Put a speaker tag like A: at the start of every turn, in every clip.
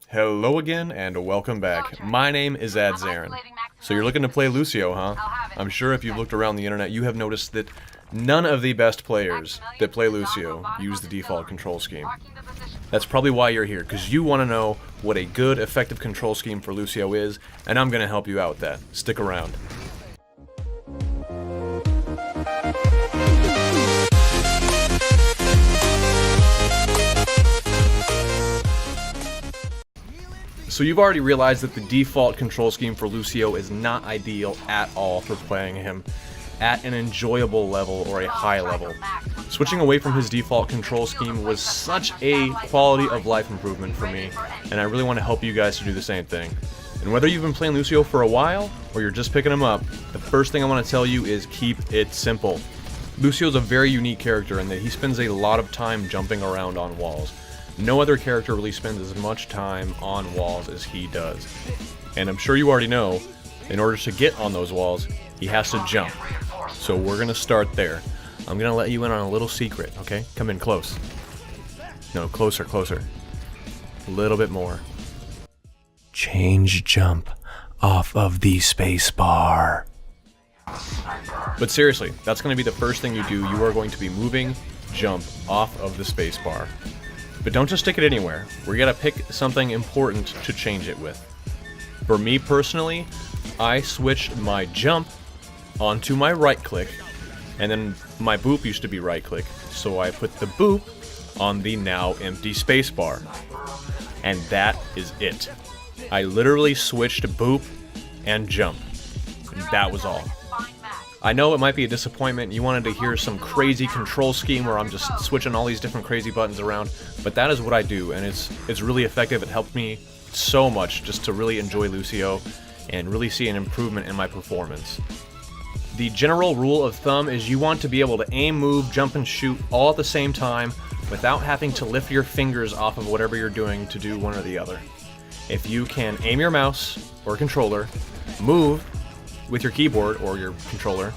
A: Hello again and welcome back. My name is ADSaaron. So you're looking to play Lucio, huh? I'm sure if you've looked around the internet you have noticed that none of the best players that play Lucio use the default control scheme. That's probably why you're here, because you want to know what a good, effective control scheme for Lucio is, and I'm going to help you out with that. Stick around. So you've already realized that the default control scheme for Lucio is not ideal at all for playing him at an enjoyable level or a high level. Switching away from his default control scheme was such a quality of life improvement for me, and I really want to help you guys to do the same thing. And whether you've been playing Lucio for a while, or you're just picking him up, the first thing I want to tell you is keep it simple. Lucio's a very unique character in that he spends a lot of time jumping around on walls. No other character really spends as much time on walls as he does. And I'm sure you already know, in order to get on those walls, he has to jump. So we're gonna start there. I'm gonna let you in on a little secret, okay? Come in close. No, closer, closer. A little bit more. Change jump off of the space bar. But seriously, that's gonna be the first thing you do. You are going to be moving jump off of the space bar. But don't just stick it anywhere. We gotta pick something important to change it with. For me personally, I switched my jump onto my right click, and then my boop used to be right click, so I put the boop on the now empty spacebar. And that is it. I literally switched boop and jump. And that was all. I know it might be a disappointment, you wanted to hear some crazy control scheme where I'm just switching all these different crazy buttons around, but that is what I do, and it's really effective. It helped me so much just to really enjoy Lucio and really see an improvement in my performance. The general rule of thumb is you want to be able to aim, move, jump, and shoot all at the same time without having to lift your fingers off of whatever you're doing to do one or the other. If you can aim your mouse or controller, move with your keyboard or your controller,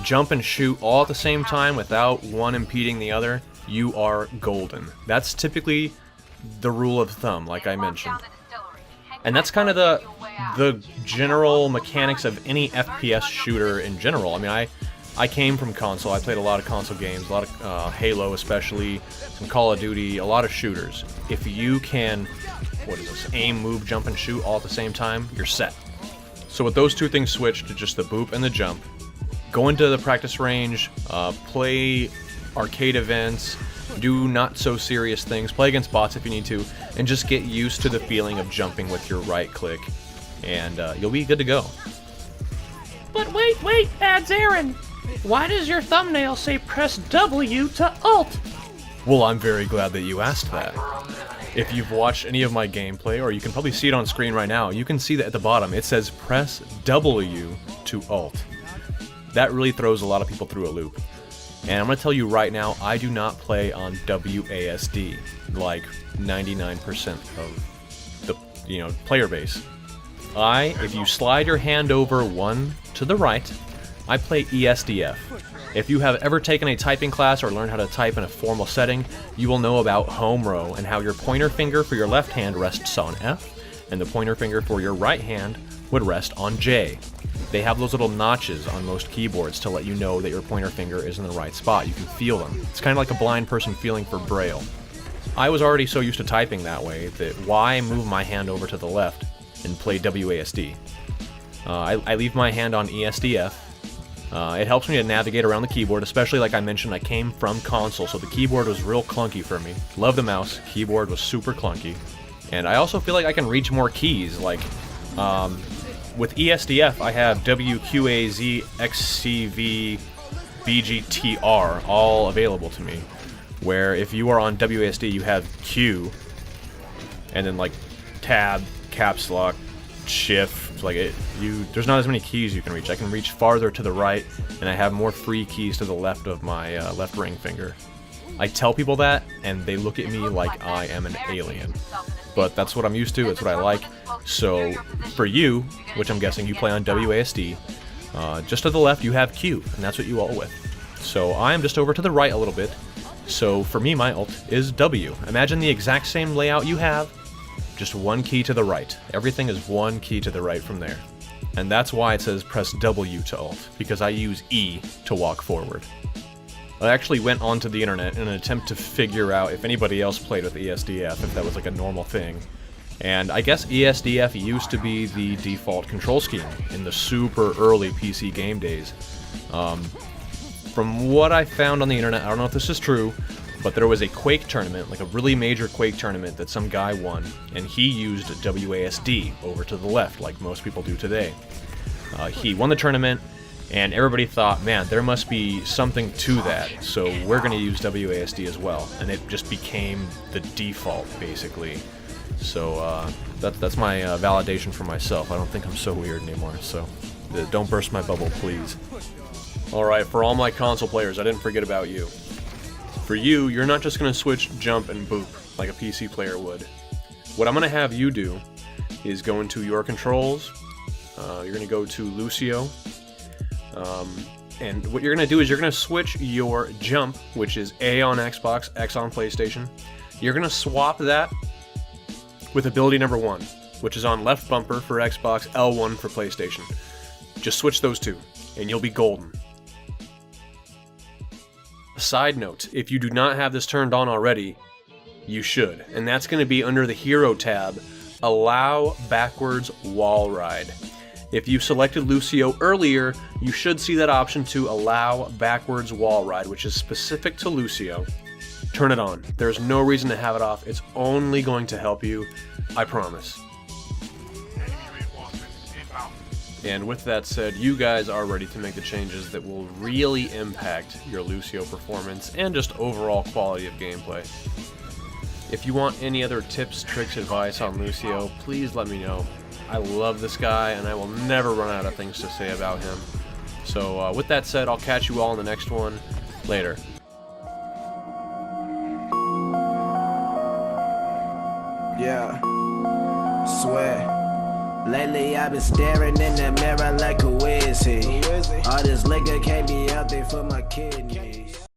A: jump and shoot all at the same time without one impeding the other, you are golden. That's typically the rule of thumb, like I mentioned. And that's kind of the general mechanics of any FPS shooter in general. I mean, I came from console. I played a lot of console games, a lot of Halo especially, some Call of Duty, a lot of shooters. If you can, aim, move, jump, and shoot all at the same time, you're set. So with those two things switched to just the boop and the jump, go into the practice range, play arcade events, do not so serious things, play against bots if you need to, and just get used to the feeling of jumping with your right click, and you'll be good to go.
B: But wait, ADSaaron! Why does your thumbnail say press W to Alt?
A: Well, I'm very glad that you asked that. If you've watched any of my gameplay, or you can probably see it on screen right now, you can see that at the bottom it says press W to Alt. That really throws a lot of people through a loop. And I'm going to tell you right now, I do not play on WASD like 99% of the player base. If you slide your hand over one to the right, I play ESDF. If you have ever taken a typing class or learned how to type in a formal setting, you will know about home row and how your pointer finger for your left hand rests on F, and the pointer finger for your right hand would rest on J. They have those little notches on most keyboards to let you know that your pointer finger is in the right spot. You can feel them. It's kind of like a blind person feeling for Braille. I was already so used to typing that way that why move my hand over to the left and play WASD? I leave my hand on ESDF. It helps me to navigate around the keyboard, especially like I mentioned, I came from console, so the keyboard was real clunky for me. Love the mouse, keyboard was super clunky. And I also feel like I can reach more keys, like, with ESDF I have WQAZ, XCV, BGTR all available to me, where if you are on WASD you have Q, and then like tab, caps lock, shift, there's not as many keys you can reach. I can reach farther to the right, and I have more free keys to the left of my left ring finger. I tell people that, and they look at me like I am an alien. But that's what I'm used to, it's what I like. So, for you, which I'm guessing you play on WASD, just to the left you have Q, and that's what you ult with. So I am just over to the right a little bit, so for me my ult is W. Imagine the exact same layout you have, Just one key to the right. Everything is one key to the right from there. And that's why it says press W to ult, because I use E to walk forward. I actually went onto the internet in an attempt to figure out if anybody else played with ESDF, if that was like a normal thing. And I guess ESDF used to be the default control scheme in the super early PC game days. From what I found on the internet, I don't know if this is true, but there was a Quake tournament, like a really major Quake tournament that some guy won, and he used WASD over to the left, like most people do today. He won the tournament, and everybody thought, man, there must be something to that, so we're going to use WASD as well, and it just became the default, basically. So that's my validation for myself. I don't think I'm so weird anymore, so don't burst my bubble, please. Alright, for all my console players, I didn't forget about you. For you, you're not just going to switch jump and boop like a PC player would. What I'm going to have you do is go into your controls, you're going to go to Lucio, and what you're going to do is you're going to switch your jump, which is A on Xbox, X on PlayStation. You're going to swap that with ability number 1, which is on left bumper for Xbox, L1 for PlayStation. Just switch those two, and you'll be golden. Side note, if you do not have this turned on already, you should, and that's going to be under the Hero tab, Allow Backwards Wall Ride. If you selected Lucio earlier, you should see that option to Allow Backwards Wall Ride, which is specific to Lucio. Turn it on. There's no reason to have it off. It's only going to help you, I promise. And with that said, you guys are ready to make the changes that will really impact your Lucio performance and just overall quality of gameplay. If you want any other tips, tricks, advice on Lucio, please let me know. I love this guy and I will never run out of things to say about him. So with that said, I'll catch you all in the next one. Later.
C: Yeah, swear. Lately I've been staring in the mirror like, who is he? All this liquor can't be out there for my kidneys.